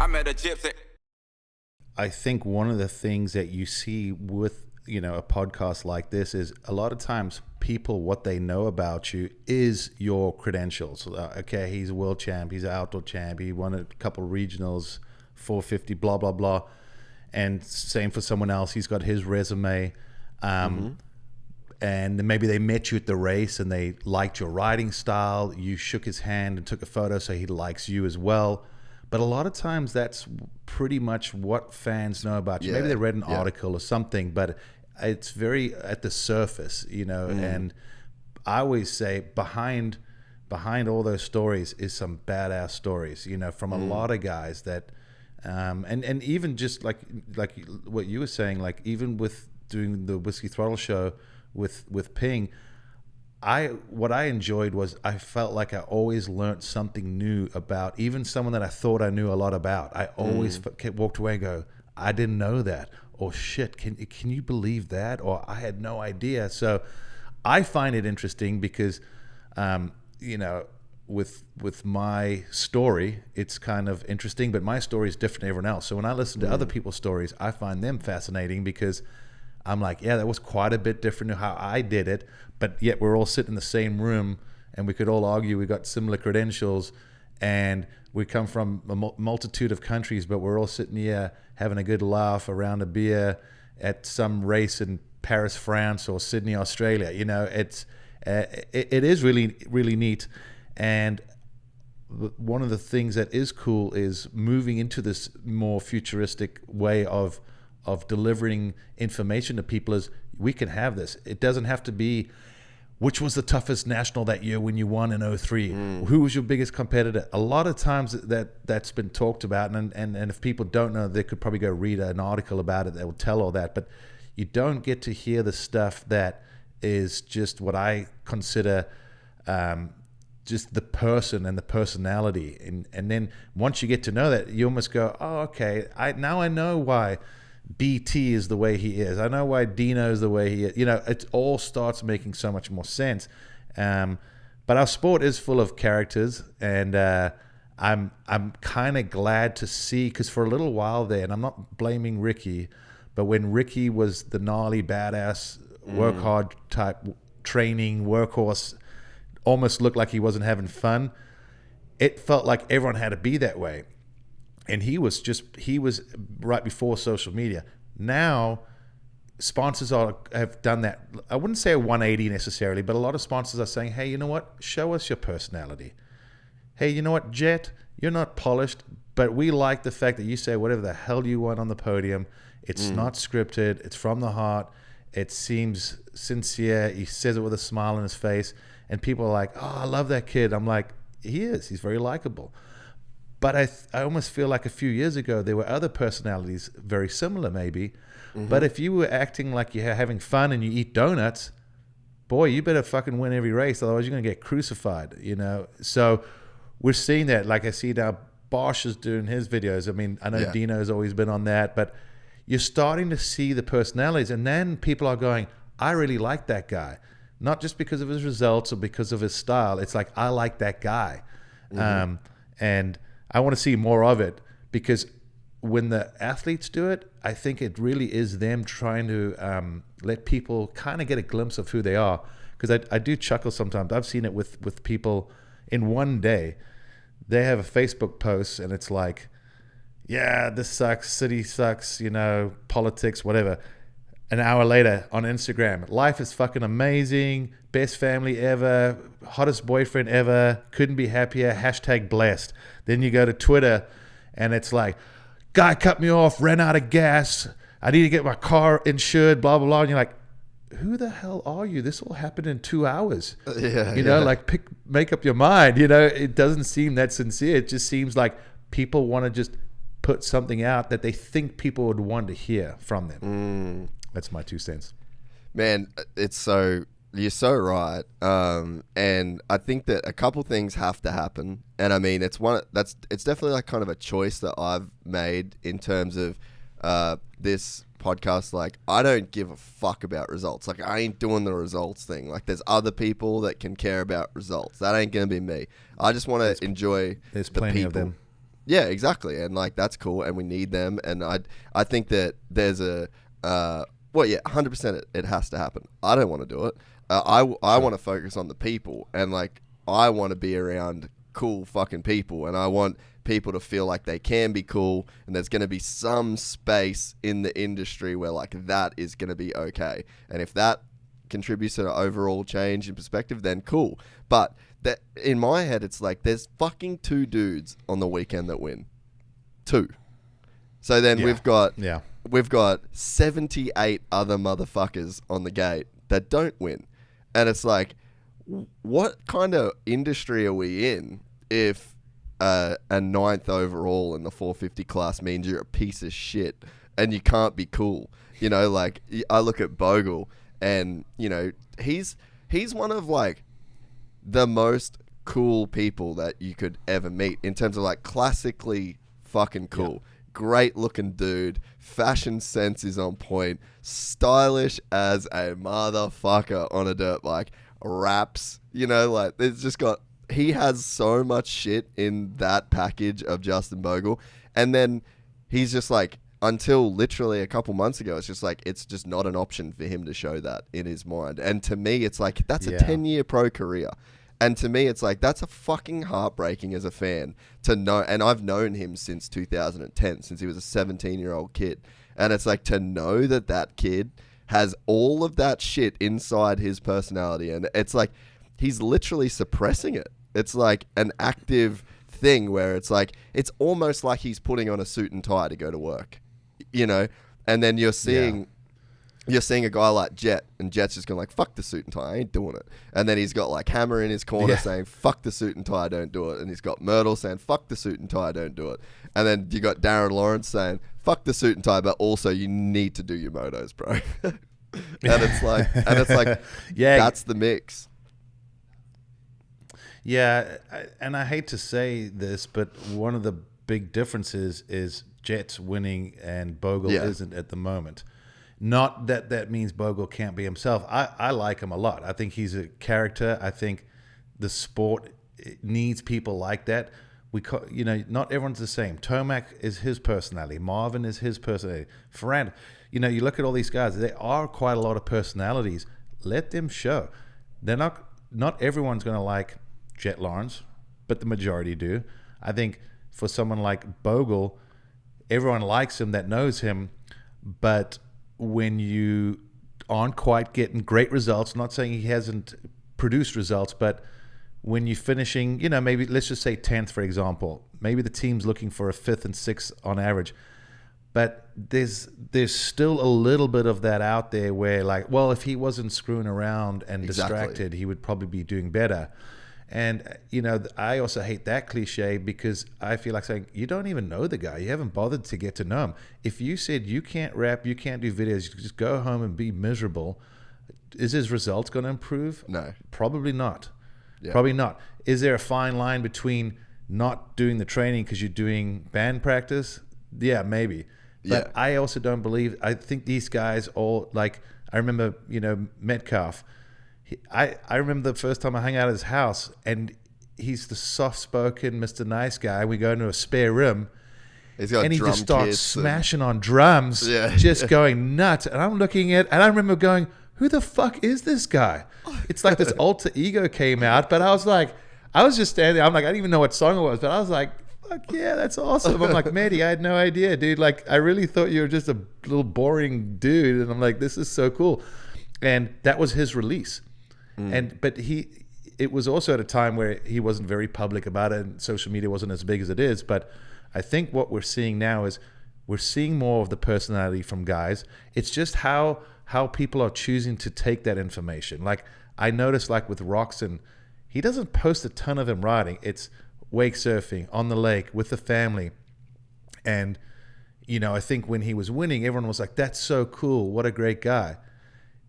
I met a gypsy. I think one of the things that you see with, you know, a podcast like this is a lot of times people, what they know about you is your credentials. Okay, he's a world champ, he's an outdoor champ, he won a couple of regionals, 450, blah, blah, blah. And same for someone else, he's got his resume. And maybe they met you at the race and they liked your riding style. You shook his hand and took a photo, so he likes you as well. But a lot of times that's pretty much what fans know about you. Maybe they read an article or something, but it's very at the surface, you know. And I always say behind all those stories is some badass stories, you know, from a lot of guys that, and even just like what you were saying, like even with doing the Whiskey Throttle show with Ping, what I enjoyed was I felt like I always learned something new about even someone that I thought I knew a lot about. I always walked away and go, I didn't know that, or shit, can you believe that, or I had no idea. So I find it interesting because, you know, with my story, it's kind of interesting, but my story is different than everyone else. So when I listen to other people's stories, I find them fascinating because I'm like, yeah, that was quite a bit different to how I did it, but yet we're all sitting in the same room and we could all argue we got similar credentials and we come from a multitude of countries, but we're all sitting here having a good laugh around a beer at some race in Paris, France, or Sydney, Australia. You know, it is really, really neat. And one of the things that is cool is moving into this more futuristic way of delivering information to people is we can have this. It doesn't have to be which was the toughest national that year when you won in 03. Who was your biggest competitor? A lot of times that's been talked about, and if people don't know, they could probably go read an article about it that will tell all that. But you don't get to hear the stuff that is just what I consider just the person and the personality. And then once you get to know that, you almost go, oh, okay, now I know why BT is the way he is. I know why Dino is the way he is. You know, it all starts making so much more sense. But our sport is full of characters, and I'm kind of glad to see, because for a little while there, and I'm not blaming Ricky, but when Ricky was the gnarly, badass, work hard type training workhorse, almost looked like he wasn't having fun. It felt like everyone had to be that way. And he was right before social media. Now, sponsors have done that. I wouldn't say a 180 necessarily, but a lot of sponsors are saying, hey, you know what? Show us your personality. Hey, you know what, Jet? You're not polished, but we like the fact that you say whatever the hell you want on the podium. It's not scripted. It's from the heart. It seems sincere. He says it with a smile on his face. And people are like, oh, I love that kid. I'm like, he is. He's very likable. But I almost feel like a few years ago, there were other personalities very similar maybe. But if you were acting like you're having fun and you eat donuts, boy, you better fucking win every race. Otherwise, you're going to get crucified, you know? So we're seeing that. Like I see now Bosch is doing his videos. I mean, I know Dino's always been on that. But you're starting to see the personalities. And then people are going, I really like that guy. Not just because of his results or because of his style. It's like, I like that guy. And I want to see more of it, because when the athletes do it, I think it really is them trying to let people kind of get a glimpse of who they are. Because I do chuckle sometimes. I've seen it with people in one day. They have a Facebook post and it's like, yeah, this sucks, city sucks, you know, politics, whatever. An hour later on Instagram, life is fucking amazing, best family ever, hottest boyfriend ever, couldn't be happier, #blessed. Then you go to Twitter and it's like, guy cut me off, ran out of gas, I need to get my car insured, blah, blah, blah. And you're like, who the hell are you? This all happened in 2 hours. You know, like make up your mind. You know, it doesn't seem that sincere. It just seems like people want to just put something out that they think people would want to hear from them. That's my 2 cents. Man, you're so right. And I think that a couple things have to happen. And I mean, it's definitely like kind of a choice that I've made in terms of this podcast. Like, I don't give a fuck about results. Like, I ain't doing the results thing. Like, there's other people that can care about results. That ain't going to be me. I just want to enjoy There's plenty of them. Yeah, exactly. And like that's cool, and we need them. And I think that there's a well, yeah, 100% it has to happen. I don't want to do it. I want to focus on the people, and like I want to be around cool fucking people, and I want people to feel like they can be cool, and there's going to be some space in the industry where like that is going to be okay. And if that contributes to an overall change in perspective, then cool. But that in my head, it's like there's fucking 2 dudes on the weekend that win. 2. So then we've got 78 other motherfuckers on the gate that don't win. And it's like, what kind of industry are we in if a 9th overall in the 450 class means you're a piece of shit and you can't be cool? You know, like I look at Bogle, and you know he's one of like the most cool people that you could ever meet in terms of like classically fucking cool. Yeah. Great looking dude, fashion sense is on point, stylish as a motherfucker on a dirt bike, raps, you know, like it's just got, he has so much shit in that package of Justin Bogle. And then he's just like, until literally a couple months ago, it's just like, it's just not an option for him to show that in his mind. And to me, it's like, that's a 10-year pro career. And to me, it's like, that's a fucking heartbreaking as a fan to know. And I've known him since 2010, since he was a 17-year-old kid. And it's like to know that that kid has all of that shit inside his personality. And it's like, he's literally suppressing it. It's like an active thing where it's like, it's almost like he's putting on a suit and tie to go to work, you know? And then you're seeing... You're seeing a guy like Jet, and Jet's just going like, fuck the suit and tie, I ain't doing it. And then he's got like Hammer in his corner saying, fuck the suit and tie, don't do it. And he's got Myrtle saying, fuck the suit and tie, don't do it. And then you got Darren Lawrence saying, fuck the suit and tie, but also you need to do your motos, bro. and it's like, yeah, that's the mix. Yeah, and I hate to say this, but one of the big differences is Jet's winning and Bogle isn't at the moment. Not that that means Bogle can't be himself. I like him a lot. I think he's a character. I think the sport needs people like that. Not everyone's the same. Tomac is his personality. Marvin is his personality. Ferrand, you look at all these guys. There are quite a lot of personalities. Let them show. They're not everyone's going to like Jet Lawrence, but the majority do. I think for someone like Bogle, everyone likes him that knows him, but when you aren't quite getting great results, not saying he hasn't produced results, but when you're finishing, maybe let's just say 10th, for example, maybe the team's looking for a 5th and 6th on average, but there's still a little bit of that out there where like, well, if he wasn't screwing around and distracted, he would probably be doing better. And, I also hate that cliche because I feel like saying, you don't even know the guy. You haven't bothered to get to know him. If you said you can't rap, you can't do videos, you just go home and be miserable, is his results going to improve? No. Probably not. Yeah. Probably not. Is there a fine line between not doing the training because you're doing band practice? Yeah, maybe. But I also don't believe, I think these guys all, like, I remember, Metcalf, I remember the first time I hung out at his house, and he's the soft-spoken Mr. Nice Guy. We go into a spare room, and he just starts smashing on drums, just going nuts. And I'm looking at, and I remember going, who the fuck is this guy? It's like this alter ego came out, but I was just standing there. I'm like, I didn't even know what song it was, but I was like, fuck yeah, that's awesome. I'm like, Maddie, I had no idea, dude. Like, I really thought you were just a little boring dude. And I'm like, this is so cool. And that was his release. But it was also at a time where he wasn't very public about it, and social media wasn't as big as it is. But I think what we're seeing now is we're seeing more of the personality from guys. It's just how people are choosing to take that information. Like I noticed, like with Roxon, he doesn't post a ton of him riding. It's wake surfing on the lake with the family. And I think when he was winning, everyone was like, "That's so cool! What a great guy."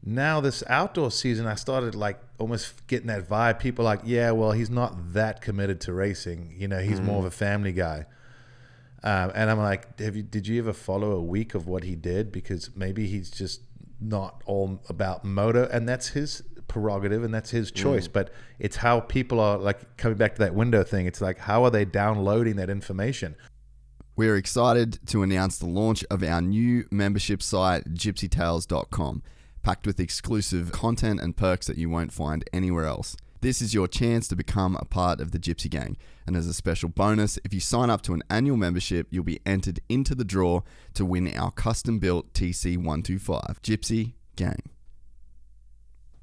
Now this outdoor season, I started like almost getting that vibe. People are like, yeah, well, he's not that committed to racing. He's more of a family guy. And I'm like, did you ever follow a week of what he did? Because maybe he's just not all about moto, and that's his prerogative and that's his choice. But it's how people are like coming back to that window thing. It's like, how are they downloading that information? We're excited to announce the launch of our new membership site, gypsytales.com, packed with exclusive content and perks that you won't find anywhere else. This is your chance to become a part of the Gypsy Gang. And as a special bonus, if you sign up to an annual membership, you'll be entered into the draw to win our custom-built TC125. Gypsy Gang.